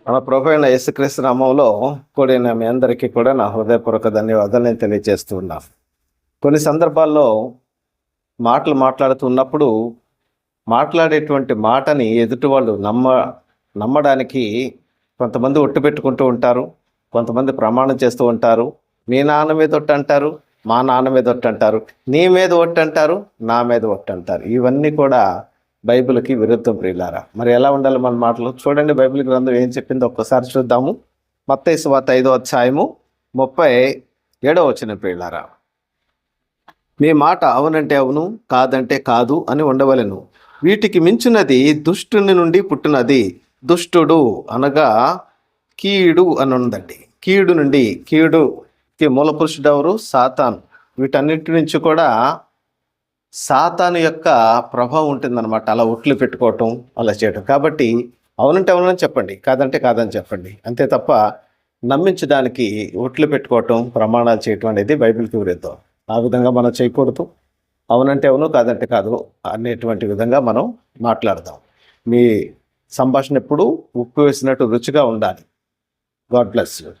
మన ప్రభు అయిన యేసుక్రీస్తు నామంలో కూడిన మీ అందరికీ కూడా నా హృదయపూర్వక ధన్యవాదాలు నేను తెలియజేస్తూ ఉన్నాను. కొన్ని సందర్భాల్లో మాటలు మాట్లాడుతున్నప్పుడు మాట్లాడేటువంటి మాటని ఎదుటి వాళ్ళు నమ్మడానికి కొంతమంది ఒట్టు పెట్టుకుంటూ ఉంటారు, కొంతమంది ప్రమాణం చేస్తూ ఉంటారు. మీ నాన్న మీద ఒట్టు అంటారు, మా నాన్న మీద ఒట్టు అంటారు, నీ మీద ఒట్టు అంటారు, నా మీద ఒట్టు అంటారు. ఇవన్నీ కూడా బైబిల్కి విరుద్ధం ప్రియులారా. మరి ఎలా ఉండాలి మన మాటలు? చూడండి, బైబిల్ గ్రంథం ఏం చెప్పిందో ఒక్కసారి చూద్దాము. మత్తయి సువార్త 5వ అధ్యాయము 37వ వచనం ప్రియులారా. మీ మాట అవునంటే అవును, కాదంటే కాదు అని ఉండవలెను. వీటికి మించినది దుష్టుని నుండి పుట్టినది. దుష్టుడు అనగా కీడు అని ఉందండి. కీడు నుండి, కీడుకి మూల పురుషుడు ఎవరు? సాతాను. వీటన్నిటి నుంచి కూడా సాతాను యొక్క ప్రభావం ఉంటుందన్నమాట. అలా ఒట్లు పెట్టుకోవటం, అలా చేయటం. కాబట్టి అవునంటే అవునని చెప్పండి, కాదంటే కాదని చెప్పండి. అంతే తప్ప నమ్మించడానికి ఒట్లు పెట్టుకోవటం, ప్రమాణాలు చేయటం అనేది బైబిల్కి విరుద్ధం. ఆ విధంగా మనం చేయకూడదు. అవునంటే అవును, కాదంటే కాదు అనేటువంటి విధంగా మనం మాట్లాడదాం. మీ సంభాషణ ఎప్పుడు ఉప్పు వేసినట్టు రుచిగా ఉండాలి. God bless you.